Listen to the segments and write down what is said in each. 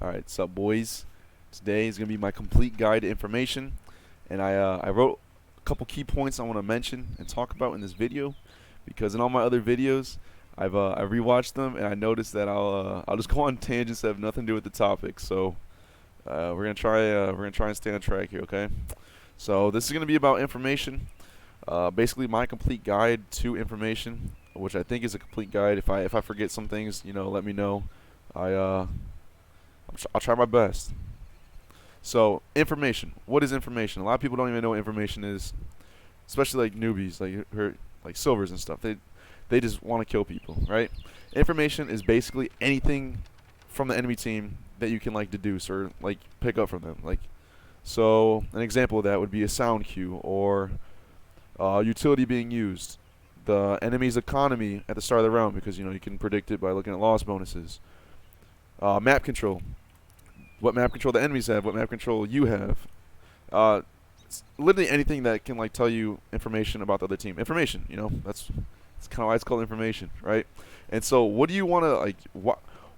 Alright, what's up, boys? Today is going to be my complete guide to information, and I wrote a couple key points I want to mention and talk about in this video, because in all my other videos, I rewatched them and I noticed that I'll just go on tangents that have nothing to do with the topic. So we're gonna try and stay on track here, okay? So this is going to be about information, basically my complete guide to information, which I think is a complete guide. If I forget some things, let me know. I'll try my best. So, information. What is information? A lot of people don't even know what information is, especially like newbies, like silvers and stuff. They just want to kill people, right? Information is basically anything from the enemy team that you can like deduce or like pick up from them. So an example of that would be a sound cue or utility being used, the enemy's economy at the start of the round, because you can predict it by looking at loss bonuses. Map control. What map control the enemies have, what map control you have. It's literally anything that can like tell you information about the other team. Information, that's kind of why it's called information, right? And so, what do you want to like?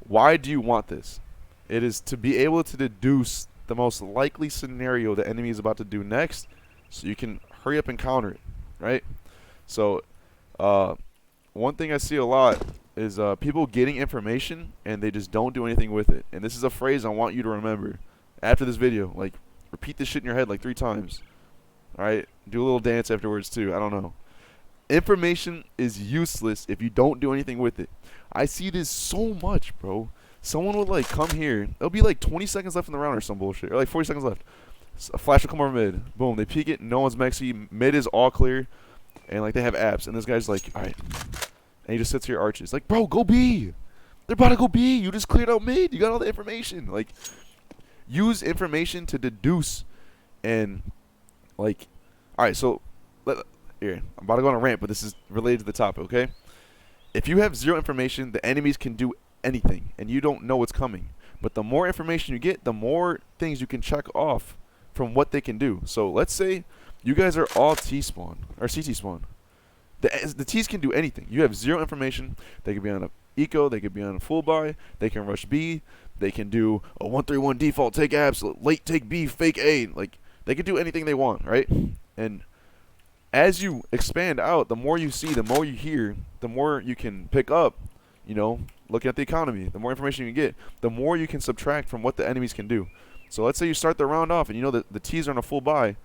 Why do you want this? It is to be able to deduce the most likely scenario the enemy is about to do next, so you can hurry up and counter it, right? So, one thing I see a lot is people getting information and they just don't do anything with it. And this is a phrase I want you to remember after this video. Like, repeat this shit in your head like 3 times. Alright? Do a little dance afterwards too. I don't know. Information is useless if you don't do anything with it. I see this so much, bro. Someone would like come here. It'll be like 20 seconds left in the round or some bullshit. Or like 40 seconds left. A flash will come over mid. Boom. They peek it. No one's maxi. Mid is all clear. And like they have apps. And this guy's like, alright. And he just sits here arches. Like, bro, go B. They're about to go B. You just cleared out mid. You got all the information. Like, use information to deduce and, like, alright, so, here. I'm about to go on a rant, but this is related to the topic, okay? If you have 0 information, the enemies can do anything, and you don't know what's coming. But the more information you get, the more things you can check off from what they can do. So, let's say you guys are all T-spawn, or CT spawn. The T's can do anything. You have 0 information. They can be on a eco. They could be on a full buy. They can rush B. They can do a 1-3-1 default, take abs, late take B, fake A. Like, they can do anything they want, right? And as you expand out, the more you see, the more you hear, the more you can pick up, looking at the economy. The more information you can get, the more you can subtract from what the enemies can do. So let's say you start the round off and you know that the T's are on a full buy.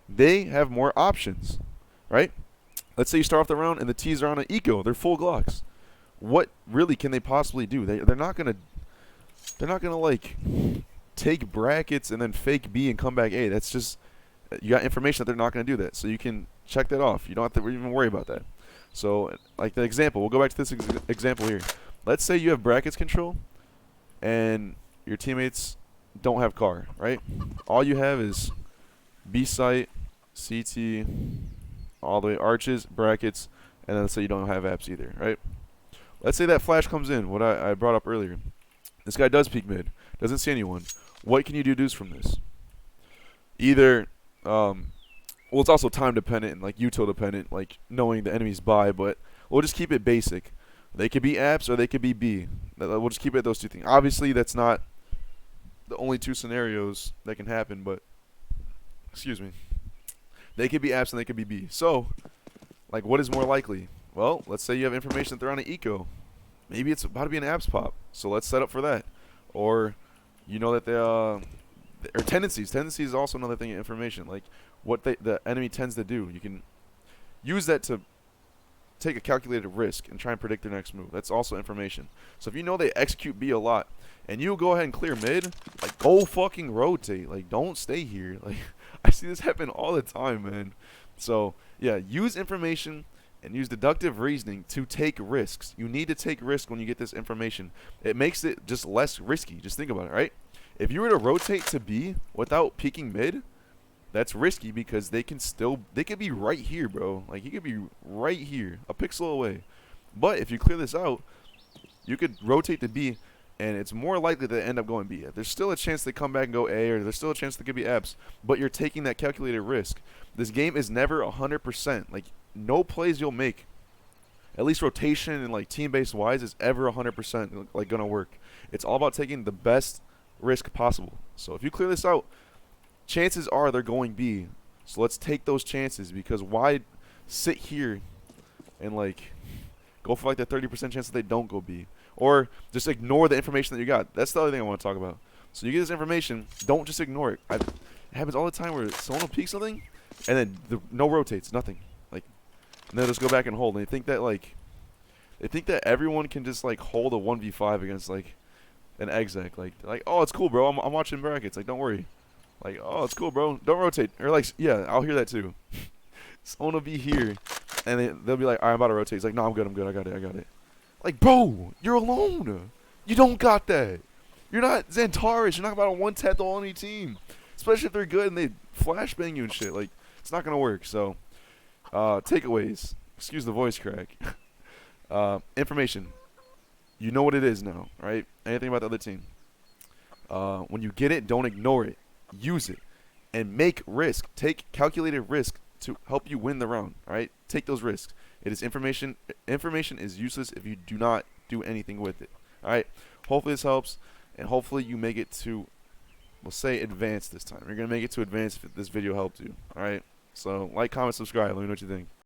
They have more options, right? Let's say you start off the round and the T's are on an eco. They're full Glocks. What really can they possibly do? They're not gonna like take brackets and then fake B and come back A. That's just, you got information that they're not gonna do that. So you can check that off. You don't have to even worry about that. So like the example, we'll go back to this example here. Let's say you have brackets control and your teammates don't have car, right? All you have is B site, CT, all the way arches, brackets, and then let's say you don't have apps either, right? Let's say that flash comes in, what I brought up earlier. This guy does peek mid, doesn't see anyone. What can you deduce from this? Either, well, it's also time dependent and like util dependent, like knowing the enemy's buy, but we'll just keep it basic. They could be apps or they could be B. We'll just keep it those 2 things. Obviously, that's not the only 2 scenarios that can happen, but, excuse me. They could be apps and they could be B. So, like, what is more likely? Well, let's say you have information that they're on an eco. Maybe it's about to be an apps pop. So let's set up for that. Or, you know that they or tendencies. Tendencies is also another thing in information. Like, what the enemy tends to do. You can use that to take a calculated risk and try and predict their next move. That's also information. So if you know they execute B a lot, and you go ahead and clear mid, like, go fucking rotate. Like, don't stay here. Like, I see this happen all the time, man. So, yeah, use information and use deductive reasoning to take risks. You need to take risks when you get this information. It makes it just less risky. Just think about it, right? If you were to rotate to B without peeking mid, that's risky because they could be right here, bro. Like, he could be right here, a pixel away. But if you clear this out, you could rotate to B, and it's more likely to end up going B. There's still a chance they come back and go A, or there's still a chance they could be apps, but you're taking that calculated risk. This game is never 100%. Like, no plays you'll make, at least rotation and like team-based wise, is ever 100% like gonna work. It's all about taking the best risk possible. So if you clear this out, chances are they're going B. So let's take those chances, because why sit here and like go for like the 30% chance that they don't go B, or just ignore the information that you got. That's the other thing I want to talk about. So you get this information, don't just ignore it. It happens all the time where someone will peek something, and then no rotates, nothing. Like, and they'll just go back and hold. And they think that everyone can just like hold a 1v5 against like an exec. Like, oh, it's cool, bro. I'm watching brackets. Like, don't worry. Like, oh, it's cool, bro. Don't rotate. Or like, yeah, I'll hear that too. Someone will be here, and they'll be like, all right, I'm about to rotate. He's like, no, I'm good. I got it. Like, bro, you're alone. You don't got that. You're not Xantares. You're not about a one-tap all any team. Especially if they're good and they flashbang you and shit. Like, it's not going to work. So, takeaways. Excuse the voice crack. Information. You know what it is now, right? Anything about the other team. When you get it, don't ignore it. Use it. And make risk. Take calculated risk to help you win the round, all right? Take those risks. It is information. Information is useless if you do not do anything with it, all right? Hopefully this helps, and hopefully you make it to, we'll say, advanced this time. You're going to make it to advanced if this video helped you, all right? So like, comment, subscribe. Let me know what you think.